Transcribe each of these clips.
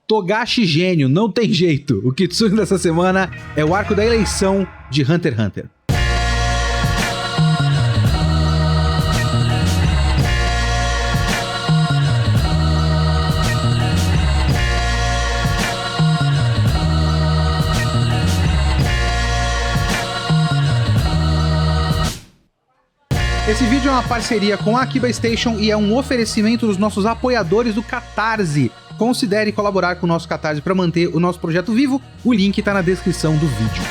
Togashi gênio, não tem jeito. O Kitsune dessa semana é o arco da eleição de Hunter x Hunter. Esse vídeo é uma parceria com a Akiba Station e é um oferecimento dos nossos apoiadores do Catarse. Considere colaborar com o nosso Catarse para manter o nosso projeto vivo. O link está na descrição do vídeo.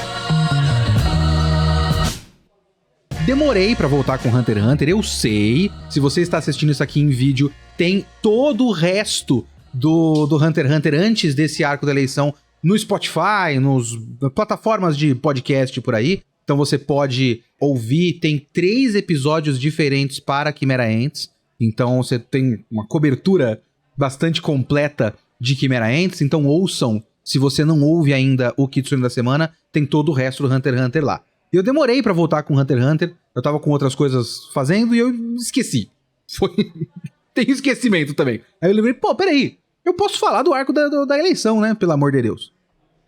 Demorei para voltar com Hunter x Hunter, eu sei. Se você está assistindo isso aqui em vídeo, tem todo o resto do Hunter x Hunter antes desse arco da eleição no Spotify, nas plataformas de podcast por aí. Então você pode ouvir, tem 3 episódios diferentes para Chimera Ants. Então você tem uma cobertura bastante completa de Chimera Ants. Então ouçam, se você não ouve ainda o Kitsune da semana, tem todo o resto do Hunter x Hunter lá. Eu demorei pra voltar com Hunter x Hunter, eu tava com outras coisas fazendo e eu esqueci. Tem esquecimento também. Aí eu lembrei, peraí, eu posso falar do arco da eleição, né? Pelo amor de Deus.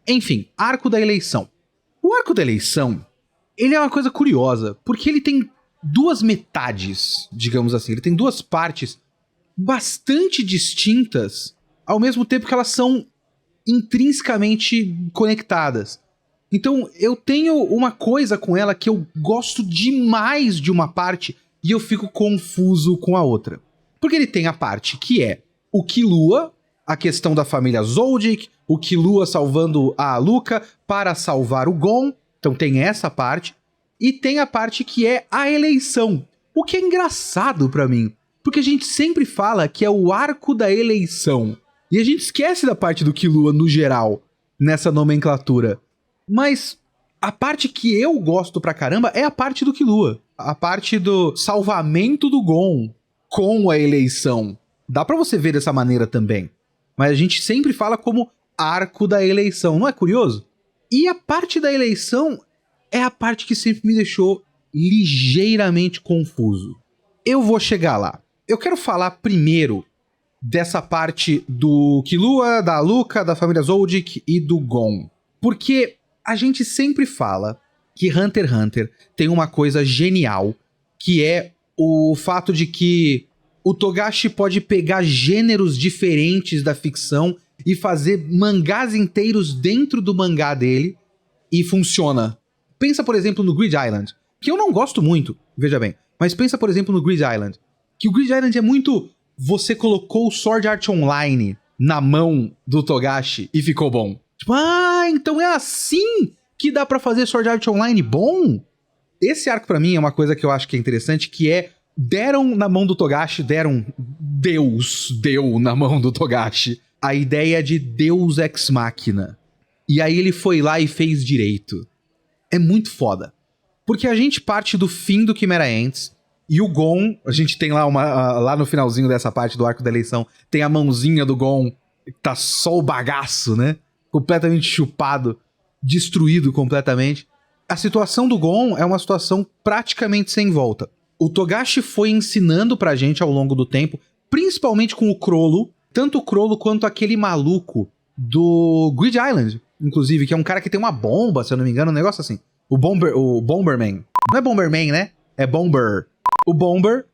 Enfim, arco da eleição. O arco da eleição, ele é uma coisa curiosa, porque ele tem 2 metades, digamos assim. Ele tem 2 partes bastante distintas, ao mesmo tempo que elas são intrinsecamente conectadas. Então, eu tenho uma coisa com ela que eu gosto demais de uma parte e eu fico confuso com a outra. Porque ele tem a parte que é o Killua, a questão da família Zoldyck, o Killua salvando a Luca para salvar o Gon. Então tem essa parte. E tem a parte que é a eleição. O que é engraçado pra mim. Porque a gente sempre fala que é o arco da eleição. E a gente esquece da parte do Killua no geral, nessa nomenclatura. Mas a parte que eu gosto pra caramba é a parte do Killua. A parte do salvamento do Gon com a eleição. Dá pra você ver dessa maneira também. Mas a gente sempre fala como arco da eleição. Não é curioso? E a parte da eleição é a parte que sempre me deixou ligeiramente confuso. Eu vou chegar lá. Eu quero falar primeiro dessa parte do Killua, da Luca, da família Zoldyck e do Gon. Porque a gente sempre fala que Hunter x Hunter tem uma coisa genial, que é o fato de que o Togashi pode pegar gêneros diferentes da ficção e fazer mangás inteiros dentro do mangá dele e funciona. Pensa, por exemplo, no Grid Island, que eu não gosto muito, veja bem, mas pensa, por exemplo, no Grid Island, que o Grid Island é muito... Você colocou o Sword Art Online na mão do Togashi e ficou bom. Tipo, então é assim que dá pra fazer Sword Art Online bom? Esse arco pra mim é uma coisa que eu acho que é interessante, que é... Deram na mão do Togashi, Deus deu na mão do Togashi a ideia de Deus Ex Machina. E aí ele foi lá e fez direito. É muito foda. Porque a gente parte do fim do Chimera Ants, e o Gon, a gente tem lá lá no finalzinho dessa parte do arco da eleição, tem a mãozinha do Gon, tá só o bagaço, né? Completamente chupado, destruído completamente. A situação do Gon é uma situação praticamente sem volta. O Togashi foi ensinando pra gente ao longo do tempo, principalmente com o Chrollo, tanto o Chrollo quanto aquele maluco do Grid Island, inclusive, que é um cara que tem uma bomba, se eu não me engano, um negócio assim. O Bomberman. Não é Bomberman, né? É Bomber. O Bomber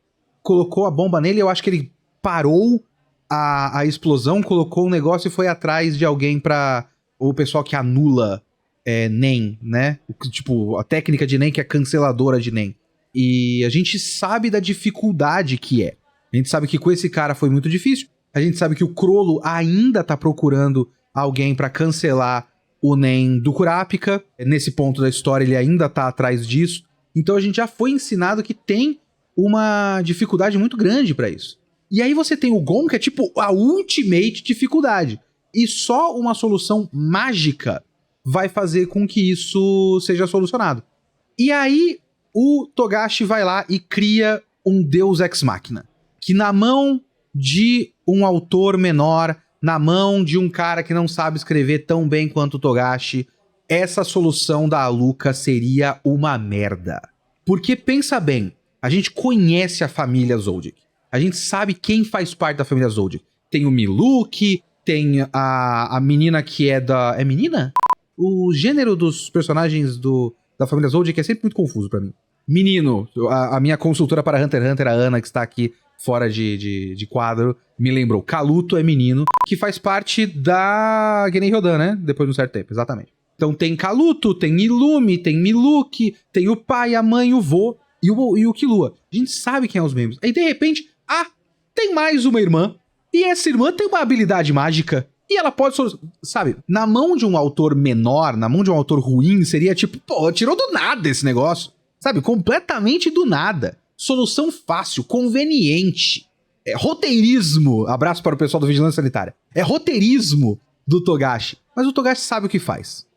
colocou a bomba nele, eu acho que ele parou a explosão, colocou um negócio e foi atrás de alguém pra... O pessoal que anula NEM, né? Tipo, a técnica de NEM que é canceladora de NEM. E a gente sabe da dificuldade que é. A gente sabe que com esse cara foi muito difícil. A gente sabe que o Chrollo ainda tá procurando alguém pra cancelar o NEM do Kurapika. Nesse ponto da história ele ainda tá atrás disso. Então a gente já foi ensinado que tem uma dificuldade muito grande pra isso. E aí você tem o Gon, que é tipo a ultimate dificuldade. E só uma solução mágica vai fazer com que isso seja solucionado. E aí o Togashi vai lá e cria um Deus Ex Machina. Que na mão de um autor menor, na mão de um cara que não sabe escrever tão bem quanto o Togashi, essa solução da Luca seria uma merda. Porque pensa bem, a gente conhece a família Zoldyck. A gente sabe quem faz parte da família Zoldyck. Tem o Miluk, Tem a menina que é da... É menina? O gênero dos personagens da família Zodiac é sempre muito confuso pra mim. Menino, a minha consultora para Hunter x Hunter, a Ana, que está aqui fora de quadro, me lembrou. Kaluto é menino, que faz parte da Genen Ryodan, né? Depois de um certo tempo, exatamente. Então tem Kaluto, tem Illumi, tem Miluki, tem o pai, a mãe, o vô e o Killua. A gente sabe quem é os membros. Aí de repente, tem mais uma irmã. E essa irmã tem uma habilidade mágica. E ela pode... Sabe, na mão de um autor menor, na mão de um autor ruim, seria tipo, pô, tirou do nada esse negócio. Sabe, completamente do nada. Solução fácil, conveniente. É roteirismo. Abraço para o pessoal do Vigilância Sanitária. É roteirismo do Togashi. Mas o Togashi sabe o que faz.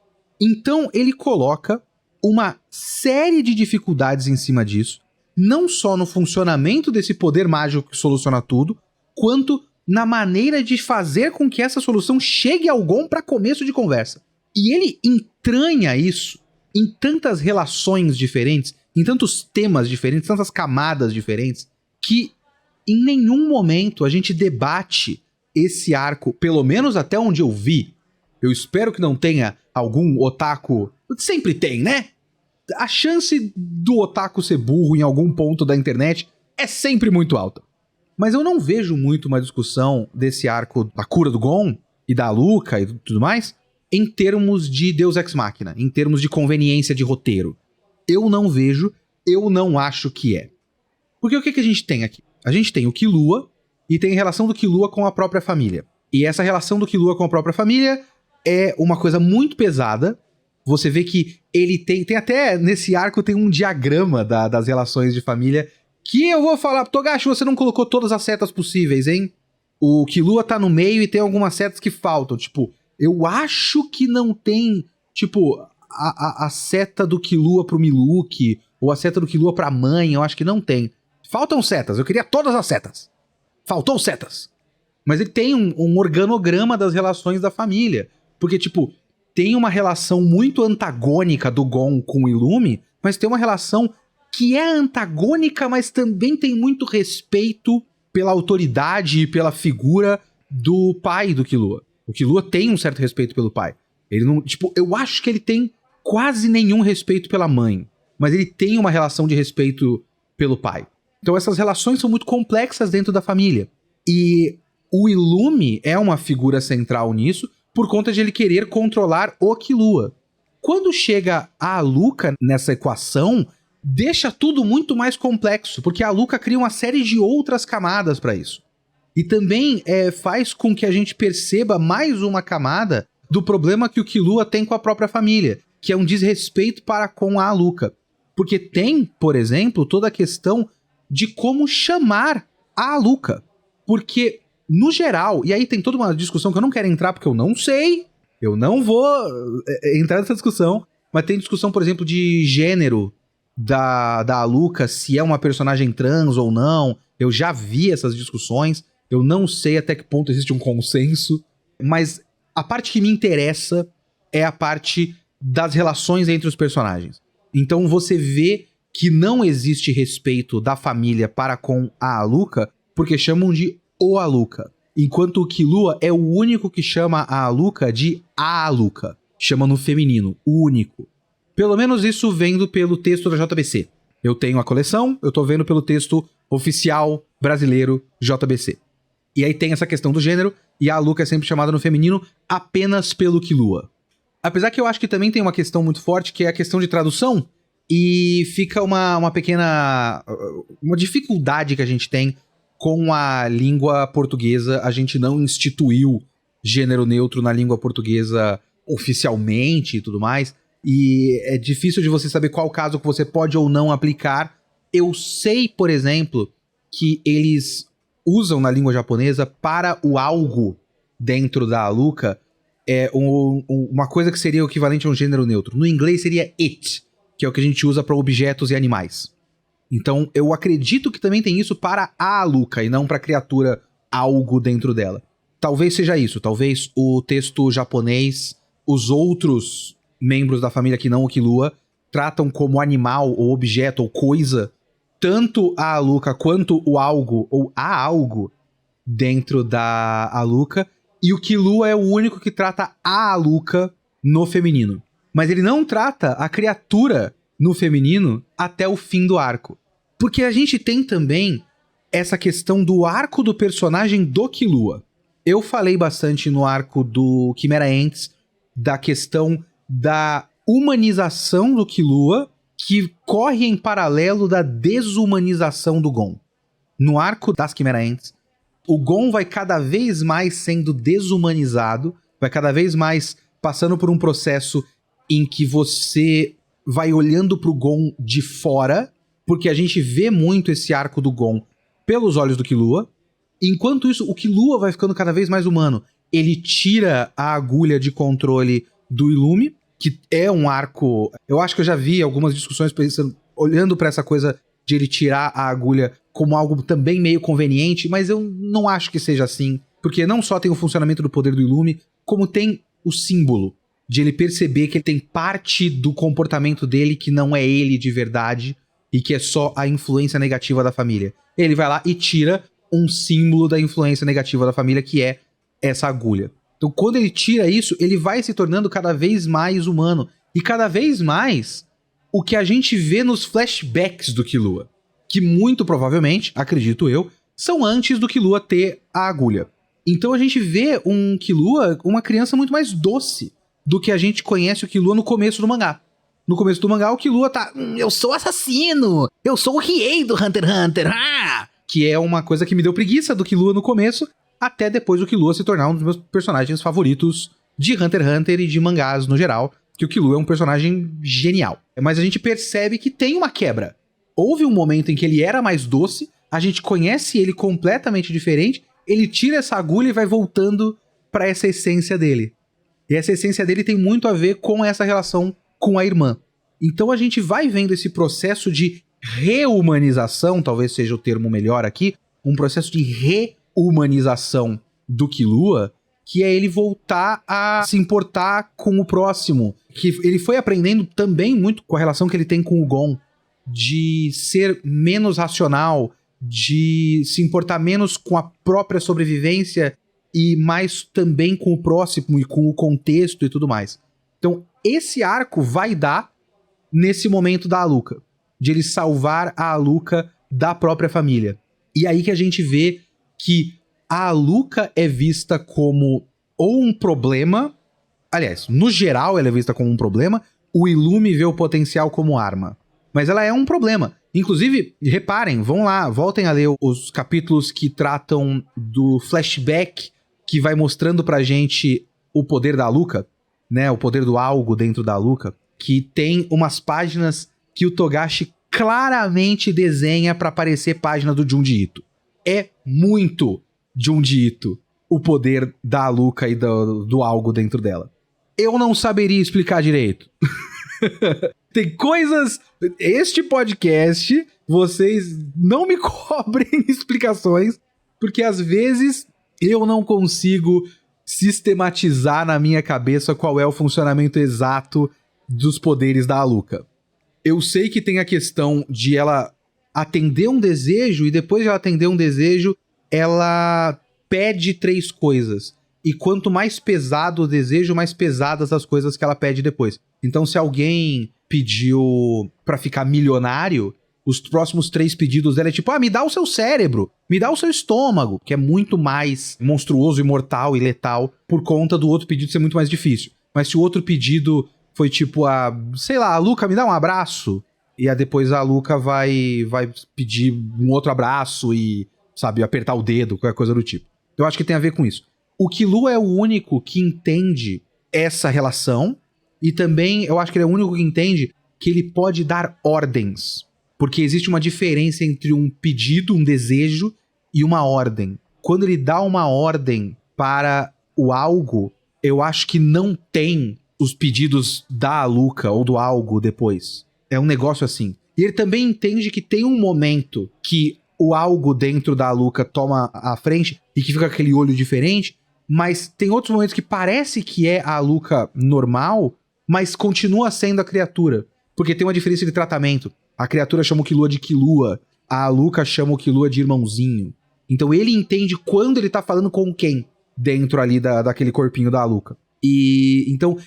Então ele coloca uma série de dificuldades em cima disso. Não só no funcionamento desse poder mágico que soluciona tudo, quanto na maneira de fazer com que essa solução chegue ao Gon para começo de conversa. E ele entranha isso em tantas relações diferentes, em tantos temas diferentes, tantas camadas diferentes, que em nenhum momento a gente debate esse arco, pelo menos até onde eu vi. Eu espero que não tenha algum otaku... Sempre tem, né? A chance do otaku ser burro em algum ponto da internet é sempre muito alta. Mas eu não vejo muito uma discussão desse arco da cura do Gon e da Luca e tudo mais em termos de Deus Ex Machina, em termos de conveniência de roteiro. Eu não vejo, eu não acho que é. Porque o que a gente tem aqui? A gente tem o Killua e tem a relação do Killua com a própria família. E essa relação do Killua com a própria família é uma coisa muito pesada. Você vê que ele tem até nesse arco tem um diagrama das relações de família que eu vou falar, Togashi, você não colocou todas as setas possíveis, hein? O Killua tá no meio e tem algumas setas que faltam, tipo, eu acho que não tem, tipo, a seta do Killua pro Miluki, ou a seta do Killua pra mãe, eu acho que não tem. Faltam setas, eu queria todas as setas. Faltou setas. Mas ele tem um organograma das relações da família, porque, tipo, tem uma relação muito antagônica do Gon com o Illumi, mas tem uma relação que é antagônica, mas também tem muito respeito pela autoridade e pela figura do pai do Killua. O Killua tem um certo respeito pelo pai. Ele não, tipo, eu acho que ele tem quase nenhum respeito pela mãe, mas ele tem uma relação de respeito pelo pai. Então essas relações são muito complexas dentro da família. E o Illumi é uma figura central nisso, por conta de ele querer controlar o Killua. Quando chega a Luca nessa equação, deixa tudo muito mais complexo, porque a Luca cria uma série de outras camadas para isso. E também faz com que a gente perceba mais uma camada do problema que o Killua tem com a própria família, que é um desrespeito para com a Luca. Porque tem, por exemplo, toda a questão de como chamar a Luca. Porque, no geral, e aí tem toda uma discussão que eu não quero entrar porque eu não sei, eu não vou entrar nessa discussão, mas tem discussão, por exemplo, de gênero da Luca, se é uma personagem trans ou não. Eu já vi essas discussões, eu não sei até que ponto existe um consenso, mas a parte que me interessa é a parte das relações entre os personagens. Então você vê que não existe respeito da família para com a Luca, porque chamam de o Aluka, enquanto o Killua é o único que chama a Aluka de a Aluka, chama no feminino, o único. Pelo menos isso vendo pelo texto da JBC. Eu tenho a coleção, eu tô vendo pelo texto oficial brasileiro JBC. E aí tem essa questão do gênero, e a Aluka é sempre chamada no feminino apenas pelo Killua. Apesar que eu acho que também tem uma questão muito forte, que é a questão de tradução, e fica uma pequena... uma dificuldade que a gente tem com a língua portuguesa. A gente não instituiu gênero neutro na língua portuguesa oficialmente e tudo mais. E é difícil de você saber qual caso que você pode ou não aplicar. Eu sei, por exemplo, que eles usam na língua japonesa para o algo dentro da Aluka uma coisa que seria o equivalente a um gênero neutro. No inglês seria it, que é o que a gente usa para objetos e animais. Então eu acredito que também tem isso para a Aluka e não para a criatura algo dentro dela. Talvez seja isso, talvez o texto japonês, os outros membros da família que não o Killua, tratam como animal ou objeto ou coisa tanto a Aluka quanto o algo ou a algo dentro da Aluka, E o Killua é o único que trata a Aluka no feminino. Mas ele não trata a criatura no feminino até o fim do arco. Porque a gente tem também essa questão do arco do personagem do Killua. Eu falei bastante no arco do Chimera Ants da questão da humanização do Killua, que corre em paralelo da desumanização do Gon. No arco das Chimera Ants, o Gon vai cada vez mais sendo desumanizado, vai cada vez mais passando por um processo em que você vai olhando pro Gon de fora, porque a gente vê muito esse arco do Gon pelos olhos do Killua. Enquanto isso, o Killua vai ficando cada vez mais humano. Ele tira a agulha de controle do Illumi, que é um arco... Eu acho que eu já vi algumas discussões pensando, olhando pra essa coisa de ele tirar a agulha como algo também meio conveniente, mas eu não acho que seja assim, porque não só tem o funcionamento do poder do Illumi, como tem o símbolo de ele perceber que ele tem parte do comportamento dele que não é ele de verdade e que é só a influência negativa da família. Ele vai lá e tira um símbolo da influência negativa da família, que é essa agulha. Então, quando ele tira isso, ele vai se tornando cada vez mais humano. E cada vez mais o que a gente vê nos flashbacks do Killua, que muito provavelmente, acredito eu, são antes do Killua ter a agulha. Então a gente vê um Killua, uma criança muito mais doce do que a gente conhece o Killua no começo do mangá. No começo do mangá, o Killua tá... eu sou assassino! Eu sou o Riei do Hunter x Hunter! Ah! Que é uma coisa que me deu preguiça do Killua no começo, até depois o Killua se tornar um dos meus personagens favoritos de Hunter x Hunter e de mangás no geral, que o Killua é um personagem genial. Mas a gente percebe que tem uma quebra. Houve um momento em que ele era mais doce, a gente conhece ele completamente diferente, ele tira essa agulha e vai voltando pra essa essência dele. E essa essência dele tem muito a ver com essa relação com a irmã. Então a gente vai vendo esse processo de reumanização, talvez seja o termo melhor aqui, um processo de reumanização do Killua, que é ele voltar a se importar com o próximo. Que ele foi aprendendo também muito com a relação que ele tem com o Gon, de ser menos racional, de se importar menos com a própria sobrevivência e mais também com o próximo e com o contexto e tudo mais. Então, esse arco vai dar nesse momento da Aluka, de ele salvar a Aluka da própria família. E aí que a gente vê que a Aluka é vista como ou um problema, aliás, no geral ela é vista como um problema, o Illumi vê o potencial como arma. Mas ela é um problema. Inclusive, reparem, vão lá, voltem a ler os capítulos que tratam do flashback que vai mostrando pra gente o poder da Aluka, né, o poder do algo dentro da Aluka, que tem umas páginas que o Togashi claramente desenha pra parecer página do Junji Ito. É muito Junji Ito o poder da Aluka e do algo dentro dela. Eu não saberia explicar direito. Tem coisas... Este podcast, vocês não me cobrem explicações, porque às vezes eu não consigo sistematizar na minha cabeça qual é o funcionamento exato dos poderes da Aluka. Eu sei que tem a questão de ela atender um desejo, e depois de ela atender um desejo, ela pede 3 coisas. E quanto mais pesado o desejo, mais pesadas as coisas que ela pede depois. Então, se alguém pediu pra ficar milionário, os próximos 3 pedidos dela é tipo, me dá o seu cérebro, me dá o seu estômago, que é muito mais monstruoso e mortal e letal por conta do outro pedido ser muito mais difícil. Mas se o outro pedido foi tipo, sei lá, a Aluka, me dá um abraço, e aí depois a Aluka vai pedir um outro abraço e, sabe, apertar o dedo, qualquer coisa do tipo. Eu acho que tem a ver com isso. O Killua é o único que entende essa relação, e também eu acho que ele é o único que entende que ele pode dar ordens. Porque existe uma diferença entre um pedido, um desejo e uma ordem. Quando ele dá uma ordem para o algo, eu acho que não tem os pedidos da Aluka ou do algo depois. É um negócio assim. E ele também entende que tem um momento que o algo dentro da Aluka toma a frente e que fica aquele olho diferente, mas tem outros momentos que parece que é a Aluka normal, mas continua sendo a criatura. Porque tem uma diferença de tratamento. A criatura chama o Killua de Killua, a Aluka chama o Killua de irmãozinho. Então ele entende quando ele tá falando com quem. dentro ali daquele corpinho da Aluka. E então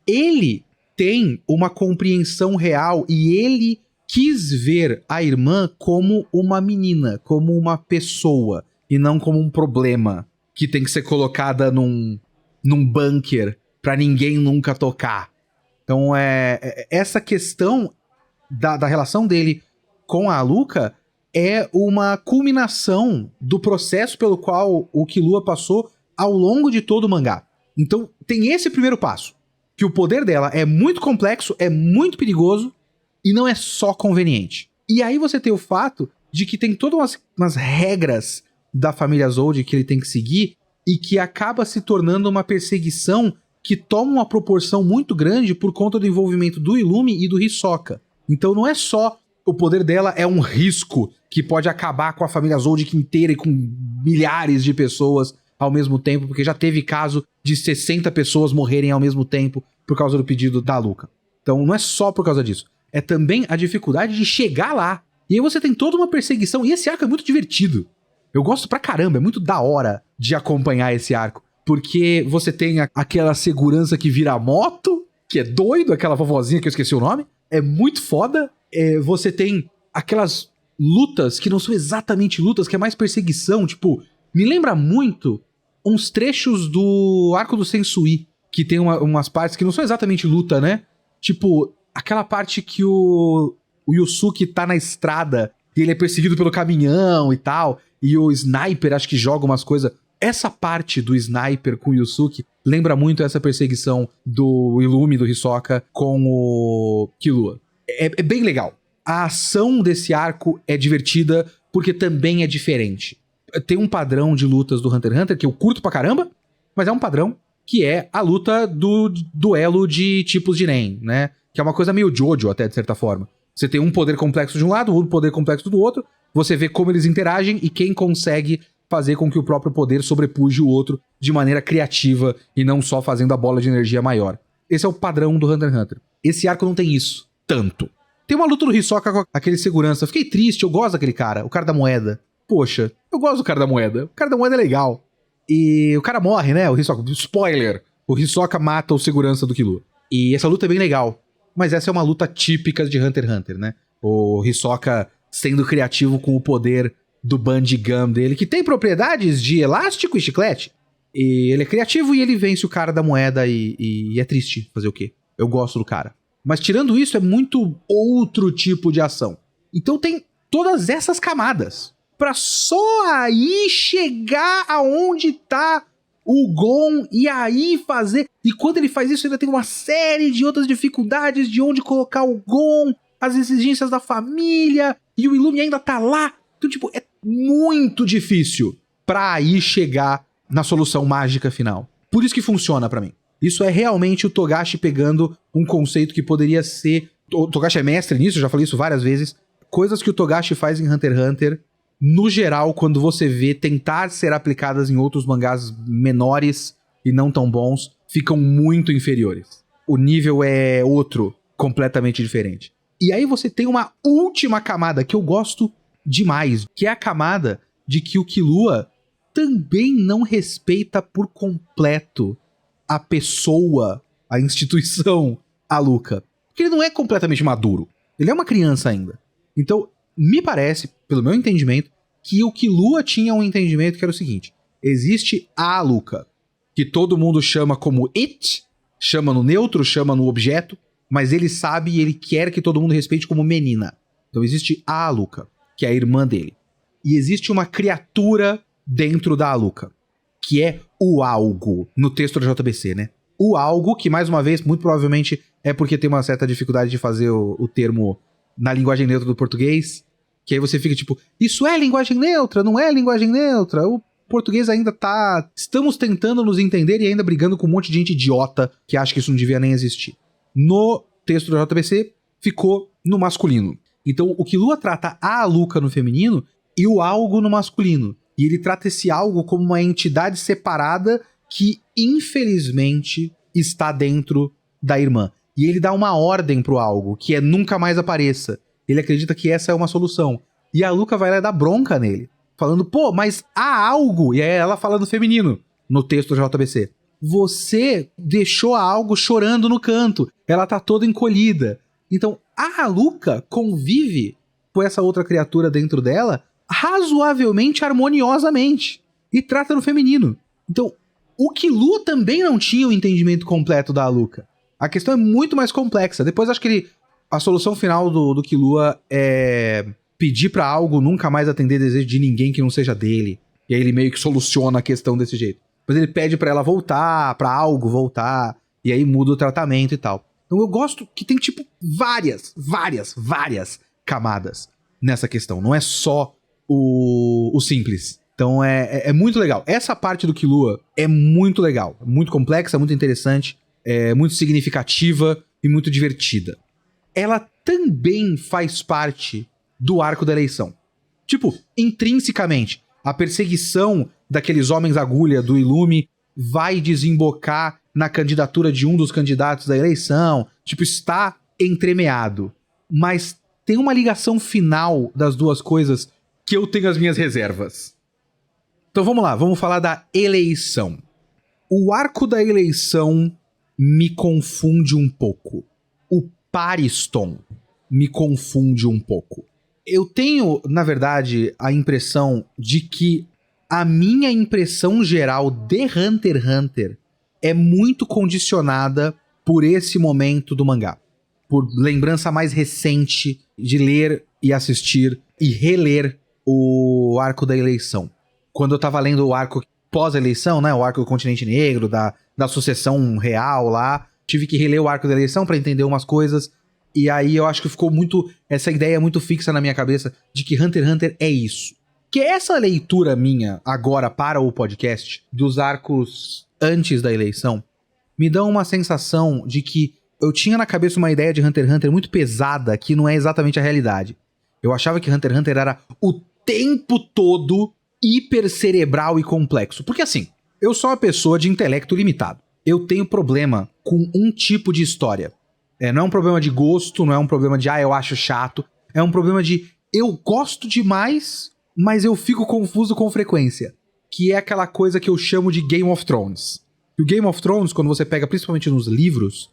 ele tem uma compreensão real e ele quis ver a irmã como uma menina, como uma pessoa, e não como um problema que tem que ser colocada num bunker pra ninguém nunca tocar. Então essa questão da relação dele com a Aluka é uma culminação do processo pelo qual o Killua passou ao longo de todo o mangá. Então tem esse primeiro passo, que o poder dela é muito complexo, é muito perigoso e não é só conveniente. E aí você tem o fato de que tem todas umas regras da família Zold que ele tem que seguir e que acaba se tornando uma perseguição que toma uma proporção muito grande por conta do envolvimento do Illumi e do Hisoka. Então não é só o poder dela é um risco que pode acabar com a família Zold inteira e com milhares de pessoas ao mesmo tempo, porque já teve caso de 60 pessoas morrerem ao mesmo tempo por causa do pedido da Aluka. Então não é só por causa disso. É também a dificuldade de chegar lá. E aí você tem toda uma perseguição. E esse arco é muito divertido. Eu gosto pra caramba, é muito da hora de acompanhar esse arco. Porque você tem aquela segurança que vira moto, que é doido, aquela vovozinha que eu esqueci o nome. É muito foda. Você tem aquelas lutas que não são exatamente lutas, que é mais perseguição. Tipo, me lembra muito uns trechos do arco do Sensui, que tem umas partes que não são exatamente luta, né? Tipo, aquela parte que o Yusuke tá na estrada e ele é perseguido pelo caminhão e tal, e o Sniper acho que joga umas coisas. Essa parte do Sniper com o Yusuke lembra muito essa perseguição do Illumi, do Hisoka, com o Killua. É bem legal. A ação desse arco é divertida porque também é diferente. Tem um padrão de lutas do Hunter x Hunter que eu curto pra caramba, mas é um padrão que é a luta do duelo de tipos de Nen, né? Que é uma coisa meio Jojo até, de certa forma. Você tem um poder complexo de um lado, um poder complexo do outro, você vê como eles interagem e quem consegue fazer com que o próprio poder sobrepuje o outro de maneira criativa e não só fazendo a bola de energia maior. Esse é o padrão do Hunter x Hunter. Esse arco não tem isso, tanto. Tem uma luta do Hisoka com aquele segurança. Fiquei triste, eu gosto daquele cara, o cara da moeda. Poxa, eu gosto do cara da moeda. O cara da moeda é legal. E o cara morre, né? O Hisoka. Spoiler! O Hisoka mata o segurança do Killua. E essa luta é bem legal. Mas essa é uma luta típica de Hunter x Hunter, né? O Hisoka sendo criativo com o poder do Bandicam dele, que tem propriedades de elástico e chiclete. E ele é criativo e ele vence o cara da moeda e é triste fazer o quê? Eu gosto do cara. Mas tirando isso, é muito outro tipo de ação. Então tem todas essas camadas pra só aí chegar aonde tá o Gon e aí fazer... E quando ele faz isso, ainda tem uma série de outras dificuldades de onde colocar o Gon, as exigências da família, e o Illumi ainda tá lá. Então, tipo, é muito difícil pra aí chegar na solução mágica final. Por isso que funciona pra mim. Isso é realmente o Togashi pegando um conceito que poderia ser... O Togashi é mestre nisso, eu já falei isso várias vezes. Coisas que o Togashi faz em Hunter x Hunter, no geral, quando você vê tentar ser aplicadas em outros mangás menores e não tão bons, ficam muito inferiores. O nível é outro, completamente diferente. E aí você tem uma última camada que eu gosto demais, que é a camada de que o Killua também não respeita por completo a pessoa, a instituição Aluka. Porque ele não é completamente maduro. Ele é uma criança ainda. Então, me parece, pelo meu entendimento, que o Killua tinha um entendimento que era o seguinte. Existe a Aluka, que todo mundo chama como it, chama no neutro, chama no objeto, mas ele sabe e ele quer que todo mundo respeite como menina. Então existe a Aluka, que é a irmã dele. E existe uma criatura dentro da Aluka, que é o algo, no texto da JBC, né? O algo, que mais uma vez, muito provavelmente é porque tem uma certa dificuldade de fazer o termo na linguagem neutra do português, que aí você fica tipo, isso é linguagem neutra, não é linguagem neutra, o português ainda tá... Estamos tentando nos entender e ainda brigando com um monte de gente idiota que acha que isso não devia nem existir. No texto da JBC, ficou no masculino. Então, o Killua trata a Aluka no feminino e o algo no masculino. E ele trata esse algo como uma entidade separada que, infelizmente, está dentro da irmã. E ele dá uma ordem pro algo, que é nunca mais apareça. Ele acredita que essa é uma solução. E a Aluka vai lá dar bronca nele, falando, pô, mas há algo. E aí ela fala no feminino. no texto do JBC. Você deixou a algo chorando no canto. Ela tá toda encolhida. Então, a Haluka convive com essa outra criatura dentro dela razoavelmente harmoniosamente. E trata no feminino. Então, o Killua também não tinha o entendimento completo da Haluka. A questão é muito mais complexa. Depois, acho que a solução final do Killua é pedir pra algo nunca mais atender desejo de ninguém que não seja dele. E aí ele meio que soluciona a questão desse jeito. Mas ele pede pra ela voltar, pra algo voltar, e aí muda o tratamento e tal. Então eu gosto que tem, tipo, várias camadas nessa questão. Não é só o simples. Então é muito legal. Essa parte do Killua é muito legal. Muito complexa, muito interessante, muito significativa e muito divertida. Ela também faz parte do arco da eleição. Tipo, intrinsecamente, a perseguição daqueles homens agulha do Illumin vai desembocar na candidatura de um dos candidatos da eleição. Tipo, está entremeado. Mas tem uma ligação final das duas coisas que eu tenho as minhas reservas. Então vamos lá, vamos falar da eleição. O arco da eleição me confunde um pouco. O Pariston me confunde um pouco. Eu tenho, na verdade, a impressão de que a minha impressão geral de Hunter x Hunter é muito condicionada por esse momento do mangá. Por lembrança mais recente de ler e assistir e reler o arco da eleição. Quando eu tava lendo o arco pós-eleição, né, o arco do Continente Negro, da sucessão real lá, tive que reler o arco da eleição pra entender umas coisas. E aí eu acho que ficou muito... Essa ideia muito fixa na minha cabeça de que Hunter x Hunter é isso. Que essa leitura minha, agora para o podcast, dos arcos antes da eleição, me dá uma sensação de que eu tinha na cabeça uma ideia de Hunter x Hunter muito pesada, que não é exatamente a realidade. Eu achava que Hunter x Hunter era o tempo todo hipercerebral e complexo. Porque assim, eu sou uma pessoa de intelecto limitado. Eu tenho problema com um tipo de história. Não é um problema de gosto, não é um problema de, eu acho chato. É um problema de, eu gosto demais, mas eu fico confuso com frequência. Que é aquela coisa que eu chamo de Game of Thrones. E o Game of Thrones, quando você pega principalmente nos livros,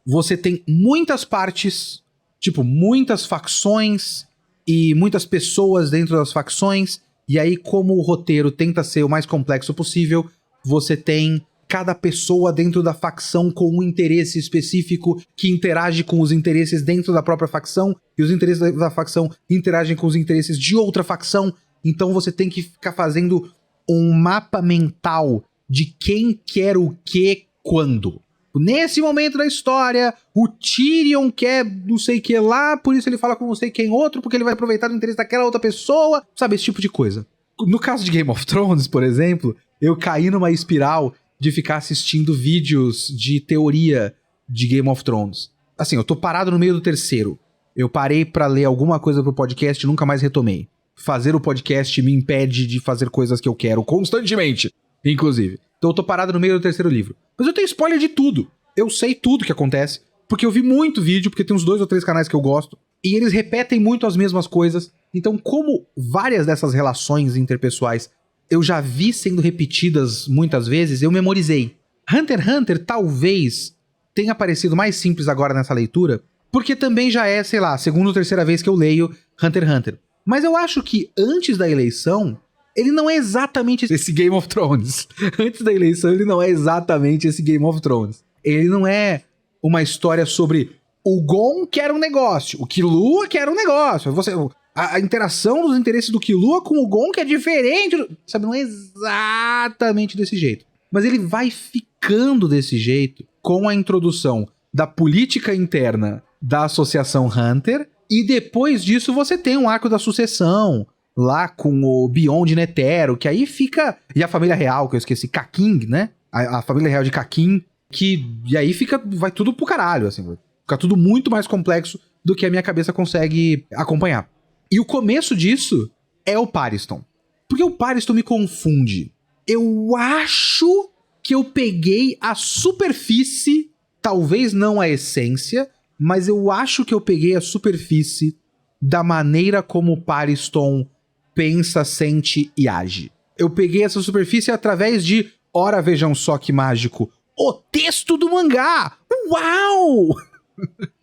você tem muitas partes, tipo, muitas facções e muitas pessoas dentro das facções. E aí, como o roteiro tenta ser o mais complexo possível, você tem cada pessoa dentro da facção com um interesse específico que interage com os interesses dentro da própria facção, e os interesses da facção interagem com os interesses de outra facção. Então você tem que ficar fazendo um mapa mental de quem quer o que quando. Nesse momento da história, o Tyrion quer não sei o que lá, por isso ele fala com não sei quem outro, porque ele vai aproveitar o interesse daquela outra pessoa, sabe, esse tipo de coisa. No caso de Game of Thrones, por exemplo, eu caí numa espiral de ficar assistindo vídeos de teoria de Game of Thrones. Assim, eu tô parado no meio do terceiro. Eu parei pra ler alguma coisa pro podcast e nunca mais retomei. Fazer o podcast me impede de fazer coisas que eu quero constantemente, inclusive. Então eu tô parado no meio do terceiro livro. Mas eu tenho spoiler de tudo. Eu sei tudo que acontece, porque eu vi muito vídeo, porque tem uns 2 ou 3 canais que eu gosto, e eles repetem muito as mesmas coisas. Então, como várias dessas relações interpessoais eu já vi sendo repetidas muitas vezes, eu memorizei. Hunter x Hunter talvez tenha parecido mais simples agora nessa leitura, porque também já é, sei lá, a segunda ou terceira vez que eu leio Hunter x Hunter. Mas eu acho que antes da eleição, ele não é exatamente esse Game of Thrones. Antes da eleição, ele não é exatamente esse Game of Thrones. Ele não é uma história sobre o Gon quer um negócio, o Killua quer um negócio, a interação dos interesses do Killua com o Gon que é diferente, sabe? Não é exatamente desse jeito. Mas ele vai ficando desse jeito com a introdução da política interna da Associação Hunter, e depois disso você tem um arco da sucessão, lá com o Beyond Netero, que aí fica... E a família real, que eu esqueci, Kakin, né? A família real de Kakin, e aí vai tudo pro caralho, assim. Fica tudo muito mais complexo do que a minha cabeça consegue acompanhar. E o começo disso é o Pariston. Porque o Pariston me confunde. Eu acho que eu peguei a superfície, talvez não a essência, mas eu acho que eu peguei a superfície da maneira como o Pariston pensa, sente e age. Eu peguei essa superfície através de ora vejam só que mágico, o texto do mangá! Uau!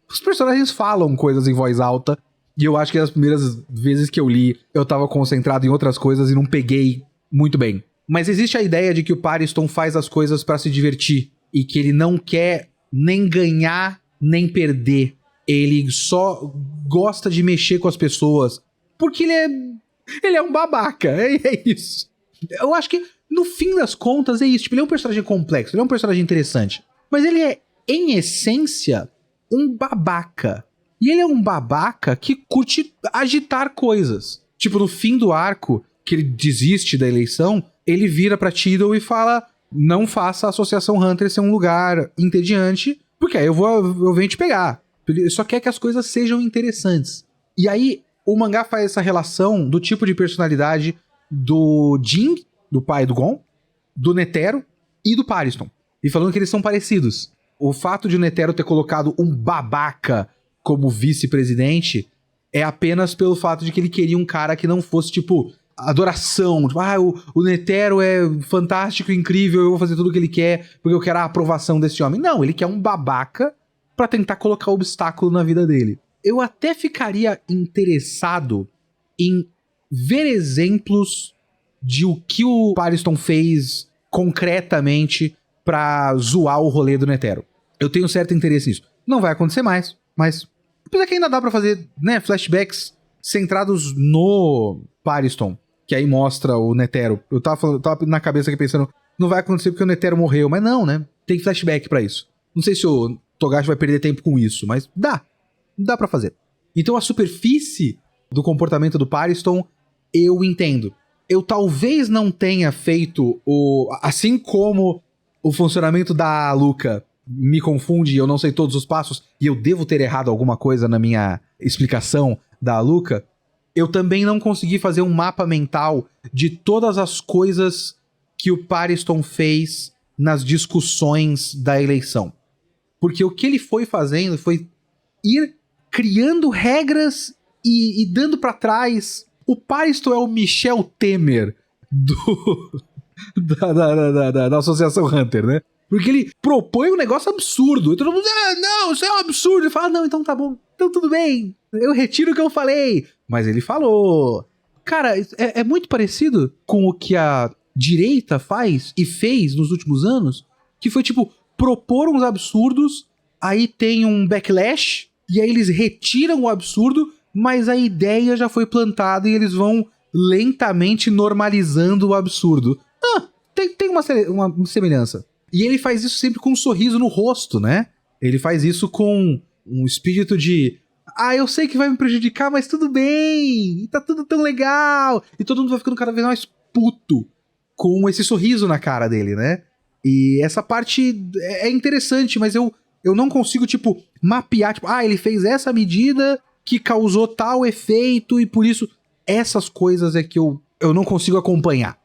Os personagens falam coisas em voz alta, e eu acho que as primeiras vezes que eu li, eu tava concentrado em outras coisas e não peguei muito bem. Mas existe a ideia de que o Pariston faz as coisas pra se divertir, e que ele não quer nem ganhar, nem perder. Ele só gosta de mexer com as pessoas, porque ele é um babaca, é isso. Eu acho que, no fim das contas, é isso. Tipo, ele é um personagem complexo, ele é um personagem interessante. Mas ele é, em essência, um babaca. E ele é um babaca que curte agitar coisas. Tipo, no fim do arco, que ele desiste da eleição, ele vira pra Tidal e fala: não faça a Associação Hunter ser um lugar entediante, porque aí eu venho te pegar. Ele só quer que as coisas sejam interessantes. E aí, o mangá faz essa relação do tipo de personalidade do Jing, do pai do Gon, do Netero e do Pariston. E falando que eles são parecidos. O fato de o Netero ter colocado um babaca como vice-presidente é apenas pelo fato de que ele queria um cara que não fosse, tipo, adoração. Tipo, o Netero é fantástico, incrível, eu vou fazer tudo o que ele quer porque eu quero a aprovação desse homem. Não, ele quer um babaca pra tentar colocar obstáculo na vida dele. Eu até ficaria interessado em ver exemplos de o que o Pariston fez concretamente pra zoar o rolê do Netero. Eu tenho certo interesse nisso. Não vai acontecer mais, mas apesar que ainda dá pra fazer, né, flashbacks centrados no Pariston, que aí mostra o Netero. Eu tava na cabeça aqui pensando, não vai acontecer porque o Netero morreu, mas não, né? Tem flashback pra isso. Não sei se o Togashi vai perder tempo com isso, mas dá pra fazer. Então a superfície do comportamento do Pariston, eu entendo. Eu talvez não tenha feito assim como o funcionamento da Luca me confunde e eu não sei todos os passos, e eu devo ter errado alguma coisa na minha explicação da Luca, eu também não consegui fazer um mapa mental de todas as coisas que o Pariston fez nas discussões da eleição. Porque o que ele foi fazendo foi ir criando regras e dando pra trás. O Pariston é o Michel Temer da Associação Hunter, né? Porque ele propõe um negócio absurdo. E todo mundo, não, isso é um absurdo. Ele fala, não, então tá bom, então tudo bem. Eu retiro o que eu falei. Mas ele falou. Cara, é muito parecido com o que a direita faz e fez nos últimos anos, que foi tipo, propor uns absurdos, aí tem um backlash, e aí eles retiram o absurdo, mas a ideia já foi plantada e eles vão lentamente normalizando o absurdo. Tem uma semelhança. E ele faz isso sempre com um sorriso no rosto, né? Ele faz isso com um espírito de... eu sei que vai me prejudicar, mas tudo bem, tá tudo tão legal. E todo mundo vai ficando cada vez mais puto com esse sorriso na cara dele, né? E essa parte é interessante, mas eu não consigo, tipo, mapear, tipo, ele fez essa medida que causou tal efeito e por isso essas coisas é que eu não consigo acompanhar.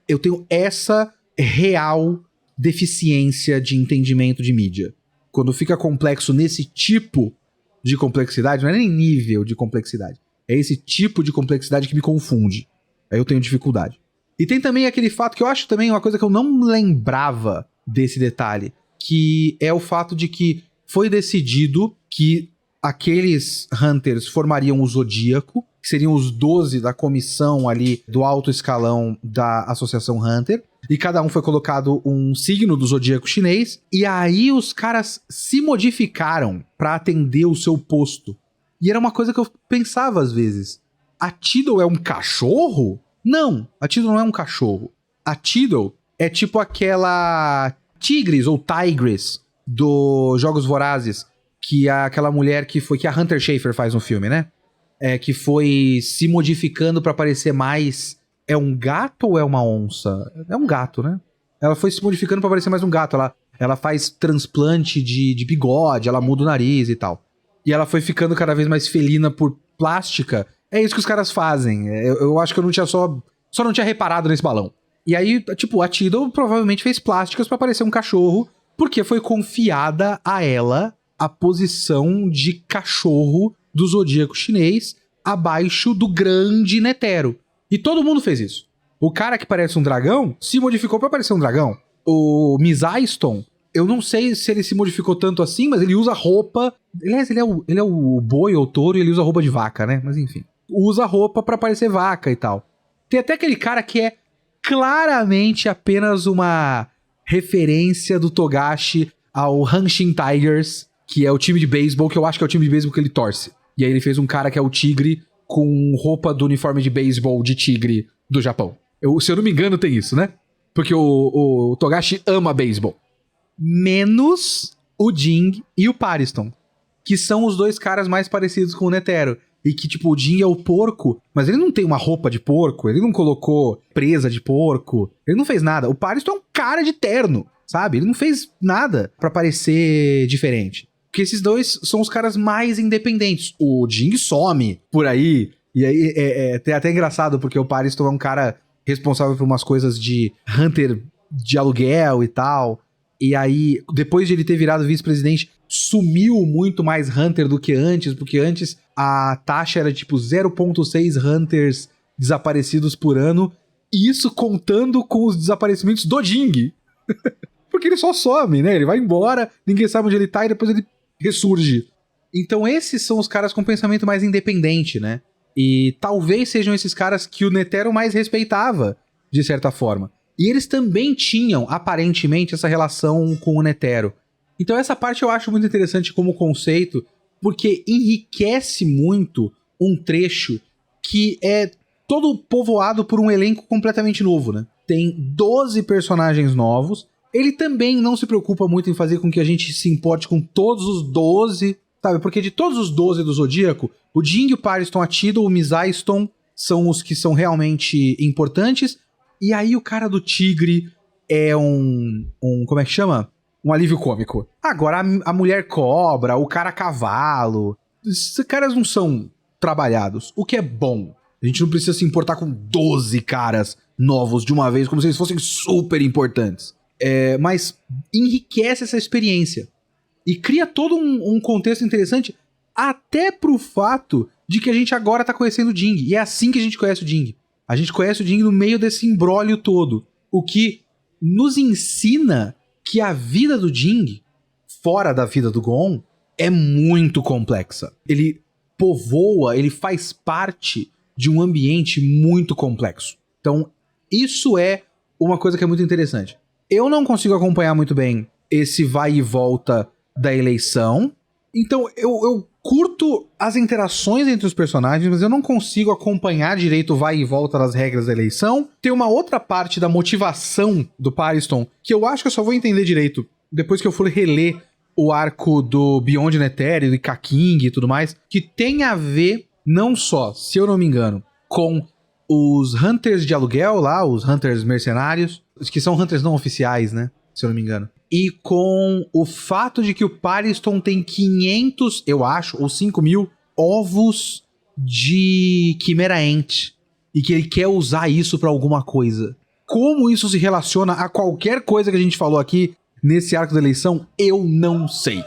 Eu tenho essa real deficiência de entendimento de mídia. Quando fica complexo nesse tipo de complexidade, não é nem nível de complexidade, é esse tipo de complexidade que me confunde. Aí eu tenho dificuldade. E tem também aquele fato que eu acho também uma coisa que eu não lembrava desse detalhe, que é o fato de que foi decidido que aqueles Hunters formariam o Zodíaco, que seriam os 12 da comissão ali do alto escalão da Associação Hunter, e cada um foi colocado um signo do Zodíaco chinês, e aí os caras se modificaram pra atender o seu posto. E era uma coisa que eu pensava às vezes. A Tidal é um cachorro? Não, a Tidal não é um cachorro. A Tidal é tipo aquela Tigris ou Tigress dos Jogos Vorazes, que é aquela mulher que a Hunter Schafer faz no filme, né? Que foi se modificando pra parecer mais... É um gato ou é uma onça? É um gato, né? Ela foi se modificando pra parecer mais um gato. Ela faz transplante de bigode, ela muda o nariz e tal. E ela foi ficando cada vez mais felina por plástica. É isso que os caras fazem. Eu acho que eu não tinha só não tinha reparado nesse balão. E aí, tipo, a Tidal provavelmente fez plásticas pra parecer um cachorro, porque foi confiada a ela a posição de cachorro do Zodíaco chinês abaixo do grande Netero. E todo mundo fez isso. O cara que parece um dragão se modificou pra parecer um dragão. O Mizyston, eu não sei se ele se modificou tanto assim, mas ele usa roupa... Aliás, ele é o boi ou touro e ele usa roupa de vaca, né? Mas enfim. Usa roupa pra parecer vaca e tal. Tem até aquele cara que é claramente apenas uma referência do Togashi ao Hanshin Tigers, que é o time de beisebol, que eu acho que é o time de beisebol que ele torce. E aí ele fez um cara que é o tigre com roupa do uniforme de beisebol de tigre do Japão. Se eu não me engano, tem isso, né? Porque o Togashi ama beisebol. Menos o Jing e o Pariston, que são os dois caras mais parecidos com o Netero. E que, tipo, o Jing é o porco, mas ele não tem uma roupa de porco, ele não colocou presa de porco, ele não fez nada. O Pariston é um cara de terno, sabe? Ele não fez nada pra parecer diferente. Porque esses dois são os caras mais independentes. O Jing some por aí, e aí é até engraçado, porque o Pariston é um cara responsável por umas coisas de Hunter de aluguel e tal. E aí, depois de ele ter virado vice-presidente, sumiu muito mais Hunter do que antes, porque antes a taxa era tipo 0,6 Hunters desaparecidos por ano, e isso contando com os desaparecimentos do Jing. Porque ele só some, né? Ele vai embora, ninguém sabe onde ele tá e depois ele ressurge. Então esses são os caras com pensamento mais independente, né? E talvez sejam esses caras que o Netero mais respeitava, de certa forma. E eles também tinham, aparentemente, essa relação com o Netero. Então essa parte eu acho muito interessante como conceito, porque enriquece muito um trecho que é todo povoado por um elenco completamente novo, né? Tem 12 personagens novos. Ele também não se preocupa muito em fazer com que a gente se importe com todos os 12, sabe? Porque de todos os 12 do Zodíaco, o Jing, o Pariston, a Tidal, o Mizyston são os que são realmente importantes. E aí o cara do tigre é um como é que chama? Um alívio cômico. Agora, a mulher cobra, o cara cavalo, esses caras não são trabalhados, o que é bom. A gente não precisa se importar com 12 caras novos de uma vez, como se eles fossem super importantes. Mas enriquece essa experiência. E cria todo um contexto interessante, até pro fato de que a gente agora tá conhecendo o Jing. E é assim que a gente conhece o Jing. A gente conhece o Jing no meio desse imbróglio todo. O que nos ensina que a vida do Jing, fora da vida do Gon, é muito complexa. Ele povoa, ele faz parte de um ambiente muito complexo. Então, isso é uma coisa que é muito interessante. Eu não consigo acompanhar muito bem esse vai e volta da eleição. Então, eu curto as interações entre os personagens, mas eu não consigo acompanhar direito o vai e volta das regras da eleição. Tem uma outra parte da motivação do Pariston que eu acho que eu só vou entender direito depois que eu for reler o arco do Beyond Nether, do Ika-King e tudo mais, que tem a ver não só, se eu não me engano, com os Hunters de aluguel lá, os Hunters mercenários, que são Hunters não oficiais, né? Se eu não me engano. E com o fato de que o Pariston tem 500, eu acho, ou 5.000 ovos de Chimera Ant. E que ele quer usar isso pra alguma coisa. Como isso se relaciona a qualquer coisa que a gente falou aqui nesse arco da eleição, eu não sei.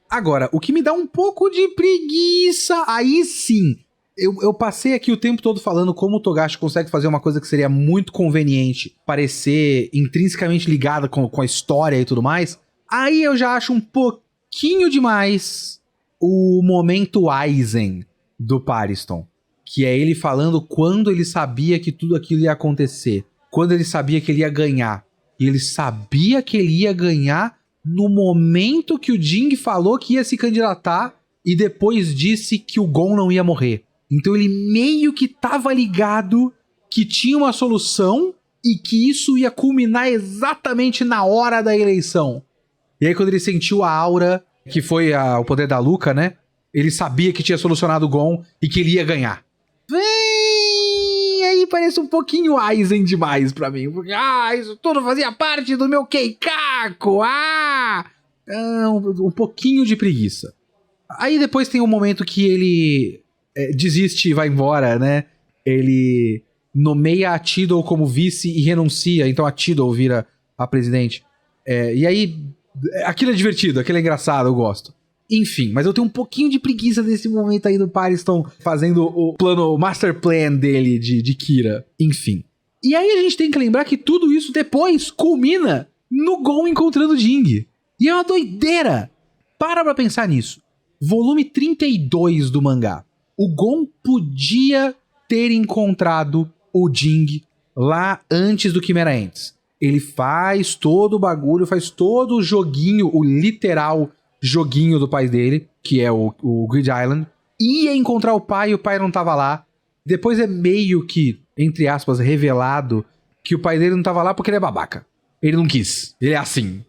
Agora, o que me dá um pouco de preguiça, aí sim. Eu passei aqui o tempo todo falando como o Togashi consegue fazer uma coisa que seria muito conveniente, parecer intrinsecamente ligada com a história e tudo mais. Aí eu já acho um pouquinho demais o momento Aizen do Pariston. Que é ele falando quando ele sabia que tudo aquilo ia acontecer. Quando ele sabia que ele ia ganhar. E ele sabia que ele ia ganhar no momento que o Jing falou que ia se candidatar e depois disse que o Gon não ia morrer. Então ele meio que tava ligado que tinha uma solução e que isso ia culminar exatamente na hora da eleição. E aí quando ele sentiu a aura, que foi o poder da Luca, né? Ele sabia que tinha solucionado o Gon e que ele ia ganhar. Aí parece um pouquinho Aizen demais pra mim. Porque, isso tudo fazia parte do meu Keikaku. Um pouquinho de preguiça. Aí depois tem um momento que ele desiste e vai embora, né? Ele nomeia a Tidal como vice e renuncia. Então a Tidal vira a presidente. E aí, aquilo é divertido, aquilo é engraçado, eu gosto. Enfim, mas eu tenho um pouquinho de preguiça desse momento aí do Pariston fazendo o plano, o master plan dele de Kira. Enfim. E aí a gente tem que lembrar que tudo isso depois culmina no Gon encontrando o Jing. E é uma doideira. Para pra pensar nisso. Volume 32 do mangá. O Gon podia ter encontrado o Jing lá antes do Chimera Ants. Ele faz todo o bagulho, faz todo o joguinho, o literal joguinho do pai dele, que é o Grid Island. Ia encontrar o pai não tava lá. Depois é meio que, entre aspas, revelado que o pai dele não tava lá porque ele é babaca. Ele não quis. Ele é assim.